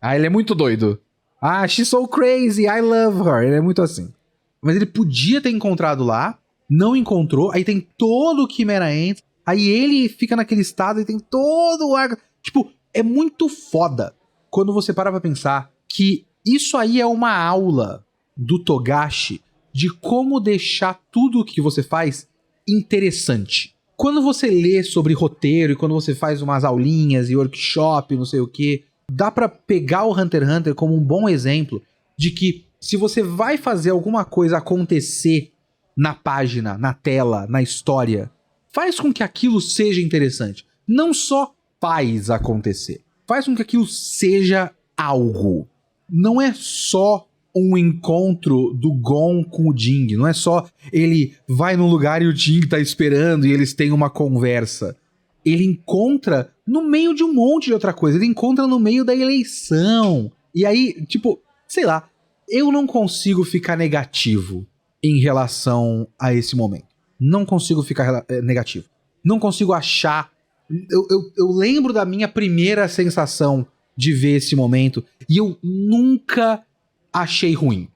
Ah, ele é muito doido. Ah, she's so crazy, I love her. Ele é muito assim. Mas ele podia ter encontrado lá, não encontrou, aí tem todo o Chimera Ant, aí ele fica naquele estado e tem todo o arco. Tipo, é muito foda quando você para pra pensar que isso aí é uma aula do Togashi de como deixar tudo o que você faz interessante. Quando você lê sobre roteiro e quando você faz umas aulinhas e workshop, não sei o que, dá pra pegar o Hunter x Hunter como um bom exemplo de que se você vai fazer alguma coisa acontecer na página, na tela, na história, faz com que aquilo seja interessante. Não só faz acontecer, faz com que aquilo seja algo. Não é só um encontro do Gon com o Jing, não é só ele vai num lugar e o Jing tá esperando e eles têm uma conversa. Ele encontra no meio de um monte de outra coisa, ele encontra no meio da eleição. E aí, tipo, sei lá, eu não consigo ficar negativo em relação a esse momento. Não consigo ficar negativo. Não consigo achar... Eu lembro da minha primeira sensação de ver esse momento e eu nunca achei ruim.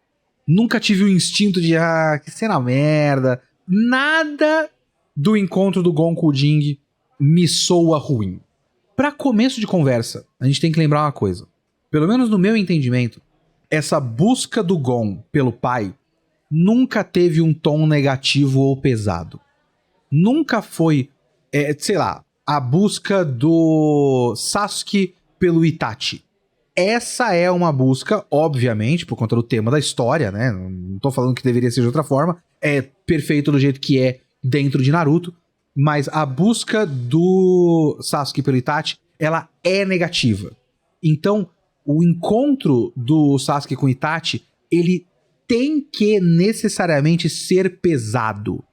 Nunca tive o instinto de, que cena merda. Nada do encontro do Gon com o Jing me soa ruim. Pra começo de conversa, a gente tem que lembrar uma coisa. Pelo menos no meu entendimento, essa busca do Gon pelo pai nunca teve um tom negativo ou pesado. Nunca foi, sei lá, a busca do Sasuke pelo Itachi. Essa é uma busca, obviamente, por conta do tema da história, né? Não tô falando que deveria ser de outra forma. É perfeito do jeito que é dentro de Naruto. Mas a busca do Sasuke pelo Itachi, ela é negativa. Então, o encontro do Sasuke com o Itachi, ele tem que necessariamente ser pesado.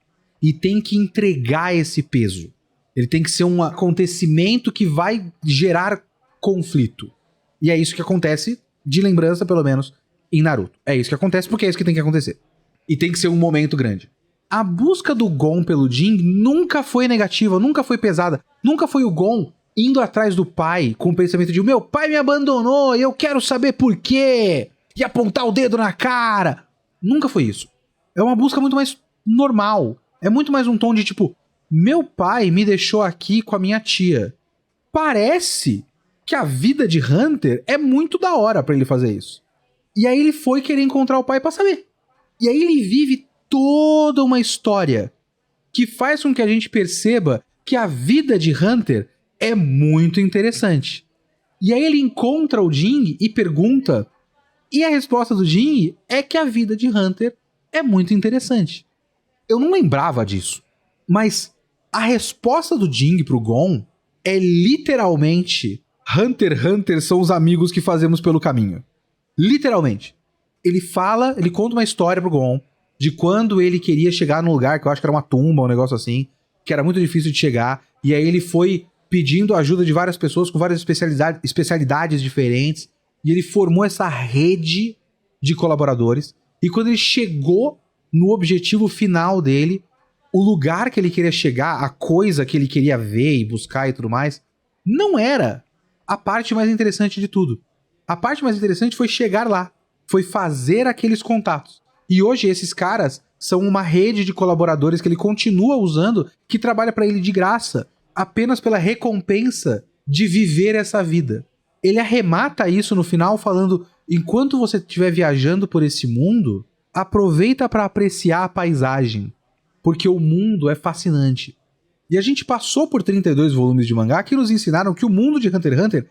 E tem que entregar esse peso. Ele tem que ser um acontecimento que vai gerar conflito. E é isso que acontece, de lembrança pelo menos, em Naruto. É isso que acontece porque é isso que tem que acontecer. E tem que ser um momento grande. A busca do Gon pelo Jing nunca foi negativa, nunca foi pesada. Nunca foi o Gon indo atrás do pai com o pensamento de meu pai me abandonou e eu quero saber por quê. E apontar o dedo na cara. Nunca foi isso. É uma busca muito mais normal. É muito mais um tom de tipo, meu pai me deixou aqui com a minha tia. Parece que a vida de Hunter é muito da hora pra ele fazer isso. E aí ele foi querer encontrar o pai pra saber. E aí ele vive toda uma história que faz com que a gente perceba que a vida de Hunter é muito interessante. E aí ele encontra o Jing e pergunta, e a resposta do Jing é que a vida de Hunter é muito interessante. Eu não lembrava disso, mas a resposta do Jing pro Gon é literalmente Hunter x Hunter são os amigos que fazemos pelo caminho. Literalmente. Ele conta uma história pro Gon de quando ele queria chegar num lugar que eu acho que era uma tumba, um negócio assim, que era muito difícil de chegar, e aí ele foi pedindo ajuda de várias pessoas com várias especialidades diferentes, e ele formou essa rede de colaboradores, e quando ele chegou no objetivo final dele, o lugar que ele queria chegar, a coisa que ele queria ver e buscar e tudo mais, não era a parte mais interessante de tudo. A parte mais interessante foi chegar lá, foi fazer aqueles contatos. E hoje esses caras são uma rede de colaboradores que ele continua usando, que trabalha pra ele de graça, apenas pela recompensa de viver essa vida. Ele arremata isso no final falando, enquanto você estiver viajando por esse mundo, aproveita pra apreciar a paisagem, porque o mundo é fascinante. E a gente passou por 32 volumes de mangá que nos ensinaram que o mundo de Hunter x Hunter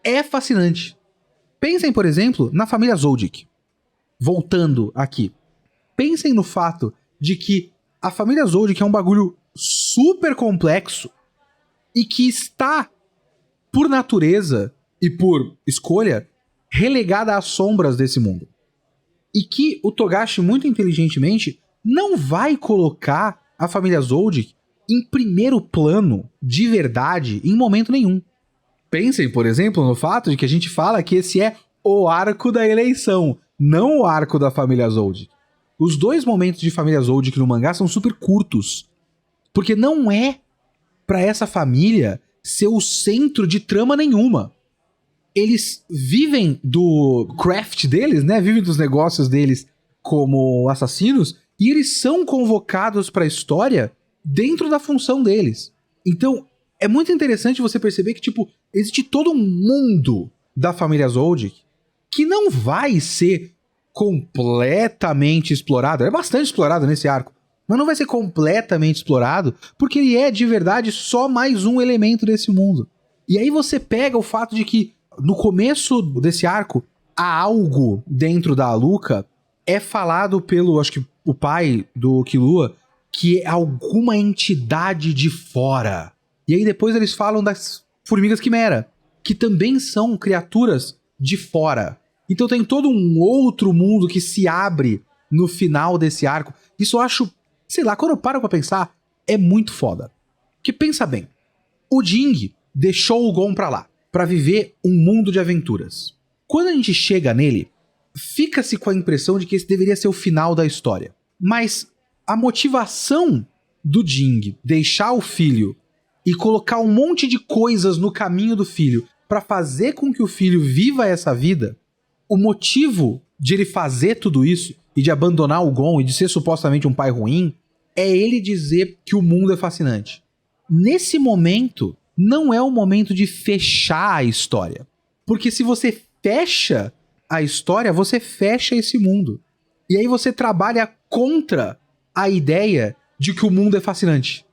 é fascinante. Pensem, por exemplo, na família Zoldyck. Voltando aqui. Pensem no fato de que a família Zoldyck é um bagulho super complexo e que está, por natureza, e por escolha, relegada às sombras desse mundo. E que o Togashi, muito inteligentemente, não vai colocar a família Zoldyck em primeiro plano, de verdade, em momento nenhum. Pensem, por exemplo, no fato de que a gente fala que esse é o arco da eleição, não o arco da família Zoldyck. Os dois momentos de família Zoldyck no mangá são super curtos, porque não é pra essa família ser o centro de trama nenhuma. Eles vivem do craft deles, né? Vivem dos negócios deles como assassinos, e eles são convocados pra história dentro da função deles. Então, é muito interessante você perceber que, tipo, existe todo um mundo da família Zoldyck que não vai ser completamente explorado. É bastante explorado nesse arco, mas não vai ser completamente explorado porque ele é, de verdade, só mais um elemento desse mundo. E aí você pega o fato de que, no começo desse arco, há algo dentro da Aluka, é falado pelo, acho que, o pai do Killua, que é alguma entidade de fora. E aí depois eles falam das formigas quimera, que também são criaturas de fora. Então tem todo um outro mundo que se abre no final desse arco. Isso eu acho, sei lá, quando eu paro pra pensar, é muito foda. Porque pensa bem, o Jing deixou o Gon pra lá, pra viver um mundo de aventuras. Quando a gente chega nele, fica-se com a impressão de que esse deveria ser o final da história. Mas a motivação do Jing deixar o filho e colocar um monte de coisas no caminho do filho pra fazer com que o filho viva essa vida, o motivo de ele fazer tudo isso e de abandonar o Gon e de ser supostamente um pai ruim é ele dizer que o mundo é fascinante. Nesse momento, não é o momento de fechar a história. Porque se você fecha a história, você fecha esse mundo. E aí você trabalha contra a ideia de que o mundo é fascinante.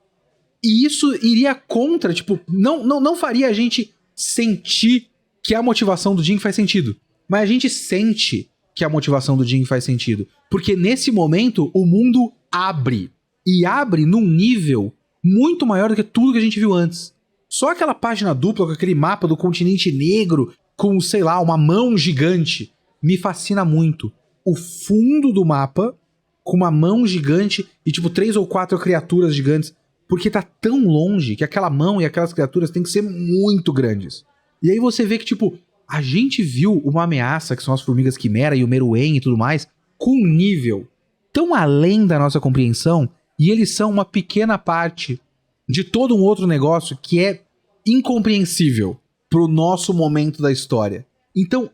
E isso iria contra, tipo, não faria a gente sentir que a motivação do Jing faz sentido. Mas a gente sente que a motivação do Jing faz sentido. Porque nesse momento, o mundo abre. E abre num nível muito maior do que tudo que a gente viu antes. Só aquela página dupla com aquele mapa do continente negro, com, sei lá, uma mão gigante, me fascina muito. O fundo do mapa, com uma mão gigante e, tipo, 3 ou 4 criaturas gigantes. Porque tá tão longe que aquela mão e aquelas criaturas têm que ser muito grandes. E aí você vê que, tipo, a gente viu uma ameaça, que são as formigas quimera e o Meruem e tudo mais, com um nível tão além da nossa compreensão, e eles são uma pequena parte de todo um outro negócio que é incompreensível pro nosso momento da história. Então,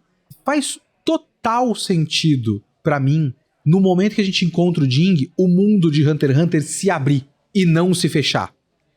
faz total sentido pra mim, no momento que a gente encontra o Jing, o mundo de Hunter x Hunter se abrir e não se fechar.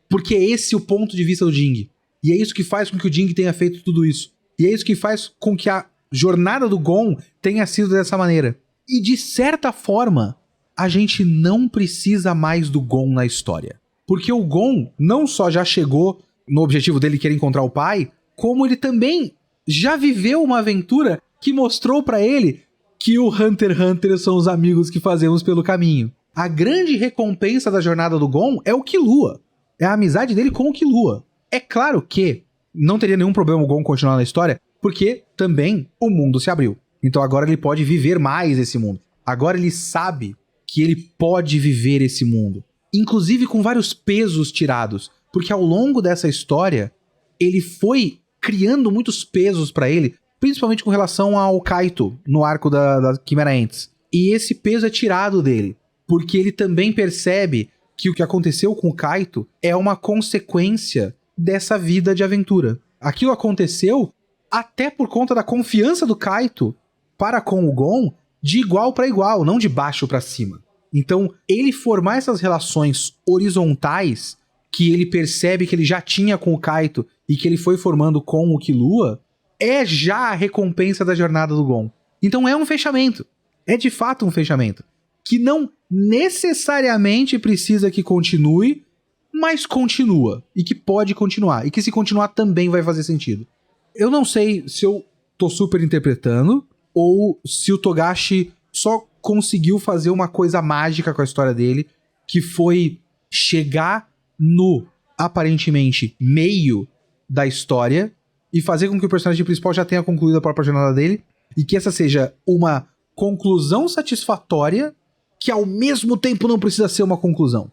Porque é esse o ponto de vista do Jing. E é isso que faz com que o Jing tenha feito tudo isso. E é isso que faz com que a jornada do Gon tenha sido dessa maneira. E de certa forma, a gente não precisa mais do Gon na história. Porque o Gon não só já chegou no objetivo dele, que era encontrar o pai, como ele também já viveu uma aventura que mostrou pra ele que o Hunter x Hunter são os amigos que fazemos pelo caminho. A grande recompensa da jornada do Gon é o Killua. É a amizade dele com o Killua. É claro que não teria nenhum problema o Gon continuar na história, porque também o mundo se abriu. Então agora ele pode viver mais esse mundo. Agora ele sabe que ele pode viver esse mundo. Inclusive com vários pesos tirados. Porque ao longo dessa história, ele foi criando muitos pesos pra ele, principalmente com relação ao Kaito, no arco da Chimera Ants. E esse peso é tirado dele. Porque ele também percebe que o que aconteceu com o Kaito é uma consequência dessa vida de aventura. Aquilo aconteceu até por conta da confiança do Kaito para com o Gon de igual para igual, não de baixo para cima. Então, ele formar essas relações horizontais que ele percebe que ele já tinha com o Kaito e que ele foi formando com o Killua, é já a recompensa da jornada do Gon. Então é um fechamento. É de fato um fechamento. Que não necessariamente precisa que continue, mas continua. E que pode continuar. E que se continuar também vai fazer sentido. Eu não sei se eu tô super interpretando ou se o Togashi só conseguiu fazer uma coisa mágica com a história dele, que foi chegar no, aparentemente, meio da história e fazer com que o personagem principal já tenha concluído a própria jornada dele, e que essa seja uma conclusão satisfatória que ao mesmo tempo não precisa ser uma conclusão.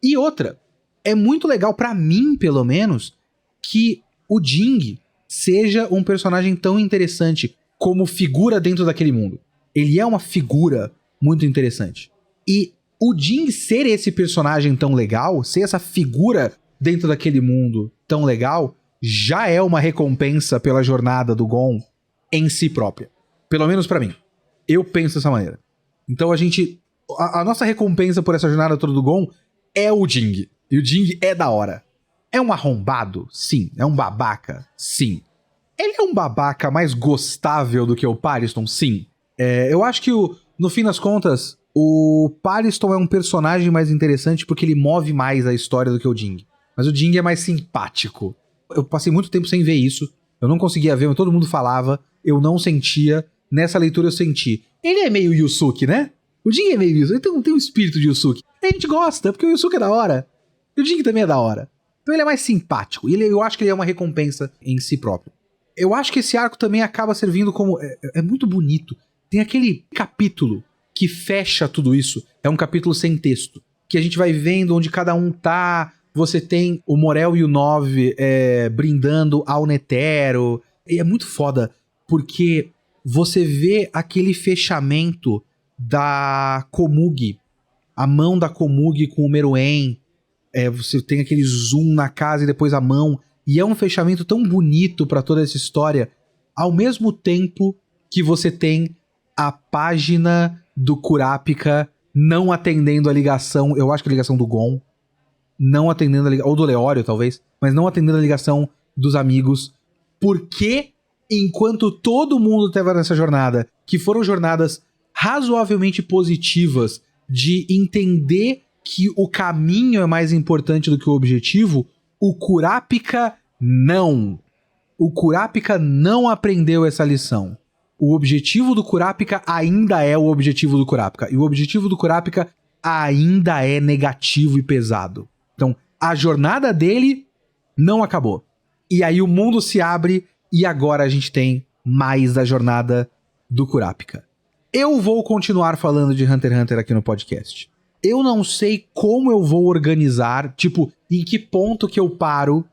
E outra, é muito legal pra mim, pelo menos, que o Jing seja um personagem tão interessante como figura dentro daquele mundo. Ele é uma figura muito interessante. E o Jing ser esse personagem tão legal, ser essa figura dentro daquele mundo tão legal, já é uma recompensa pela jornada do Gon em si própria. Pelo menos pra mim. Eu penso dessa maneira. Então a nossa recompensa por essa jornada toda do Gon é o Jing. E o Jing é da hora. É um arrombado? Sim. É um babaca? Sim. Ele é um babaca mais gostável do que o Pariston? Sim. Eu acho que, no fim das contas, o Pariston é um personagem mais interessante porque ele move mais a história do que o Jing. Mas o Jing é mais simpático. Eu passei muito tempo sem ver isso. Eu não conseguia ver, mas todo mundo falava. Eu não sentia. Nessa leitura eu senti. Ele é meio Yusuke, né? O Jing é meio Yusuke. Ele tem um espírito de Yusuke. A gente gosta, porque o Yusuke é da hora. E o Jing também é da hora. Então ele é mais simpático. E eu acho que ele é uma recompensa em si próprio. Eu acho que esse arco também acaba servindo como... É muito bonito. Tem aquele capítulo que fecha tudo isso. É um capítulo sem texto. Que a gente vai vendo onde cada um tá. Você tem o Morel e o Nove brindando ao Netero. E é muito foda. Porque você vê aquele fechamento da Komugi. A mão da Komugi com o Meruem. Você tem aquele zoom na casa e depois a mão. E é um fechamento tão bonito pra toda essa história, ao mesmo tempo que você tem a página do Kurapika não atendendo a ligação, eu acho que a ligação do Gon, não atendendo a ligação, ou do Leório talvez, mas não atendendo a ligação dos amigos, porque enquanto todo mundo estava nessa jornada, que foram jornadas razoavelmente positivas de entender que o caminho é mais importante do que o objetivo, o Kurapika não. O Kurapika não aprendeu essa lição. O objetivo do Kurapika ainda é o objetivo do Kurapika. E o objetivo do Kurapika ainda é negativo e pesado. Então, a jornada dele não acabou. E aí o mundo se abre e agora a gente tem mais da jornada do Kurapika. Eu vou continuar falando de Hunter x Hunter aqui no podcast. Eu não sei como eu vou organizar, tipo, em que ponto que eu paro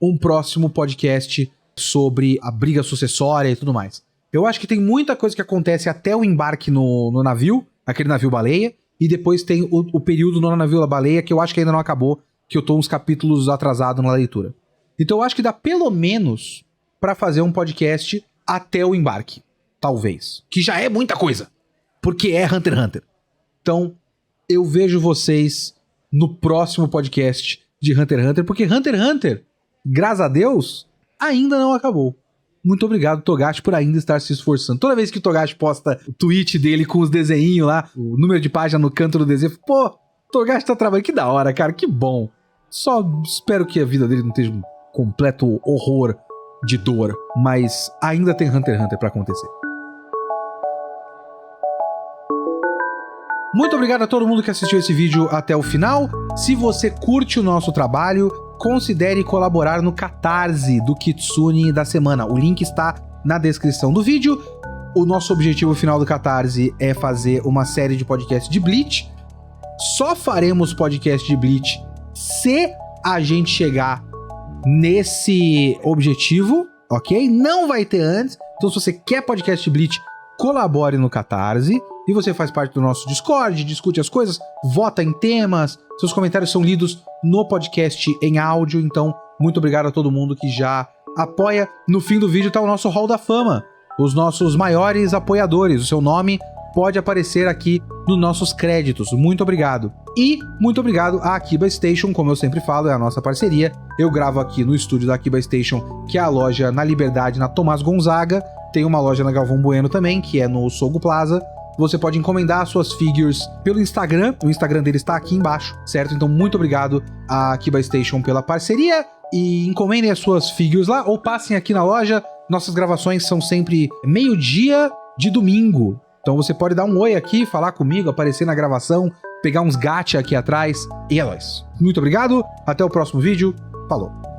um próximo podcast sobre a briga sucessória e tudo mais. Eu acho que tem muita coisa que acontece até o embarque no navio, aquele navio baleia, e depois tem o período no navio baleia que eu acho que ainda não acabou, que eu tô uns capítulos atrasado na leitura. Então eu acho que dá pelo menos pra fazer um podcast até o embarque, talvez. Que já é muita coisa, porque é Hunter x Hunter. Então, eu vejo vocês no próximo podcast de Hunter x Hunter, porque Hunter x Hunter, graças a Deus, ainda não acabou. Muito obrigado, Togashi, por ainda estar se esforçando. Toda vez que o Togashi posta o tweet dele com os desenhinhos lá, o número de página no canto do desenho, pô, o Togashi tá trabalhando, que da hora, cara, que bom. Só espero que a vida dele não esteja um completo horror de dor, mas ainda tem Hunter x Hunter pra acontecer. Muito obrigado a todo mundo que assistiu esse vídeo até o final. Se você curte o nosso trabalho, considere colaborar no Catarse do Kitsune da semana. O link está na descrição do vídeo. O nosso objetivo final do Catarse é fazer uma série de podcasts de Bleach. Só faremos podcast de Bleach se a gente chegar nesse objetivo, ok? Não vai ter antes. Então, se você quer podcast de Bleach, colabore no Catarse. E você faz parte do nosso Discord, discute as coisas, vota em temas, seus comentários são lidos no podcast em áudio, então muito obrigado a todo mundo que já apoia. No fim do vídeo tá o nosso Hall da Fama, os nossos maiores apoiadores, o seu nome pode aparecer aqui nos nossos créditos, muito obrigado. E muito obrigado à Akiba Station, como eu sempre falo, é a nossa parceria. Eu gravo aqui no estúdio da Akiba Station, que é a loja na Liberdade, na Tomás Gonzaga, tem uma loja na Galvão Bueno também, que é no Sogo Plaza. Você pode encomendar suas figures pelo Instagram. O Instagram dele está aqui embaixo, certo? Então, muito obrigado à Akiba Station pela parceria. E encomendem as suas figures lá ou passem aqui na loja. Nossas gravações são sempre meio-dia de domingo. Então, você pode dar um oi aqui, falar comigo, aparecer na gravação, pegar uns gacha aqui atrás. E é nóis. Muito obrigado. Até o próximo vídeo. Falou.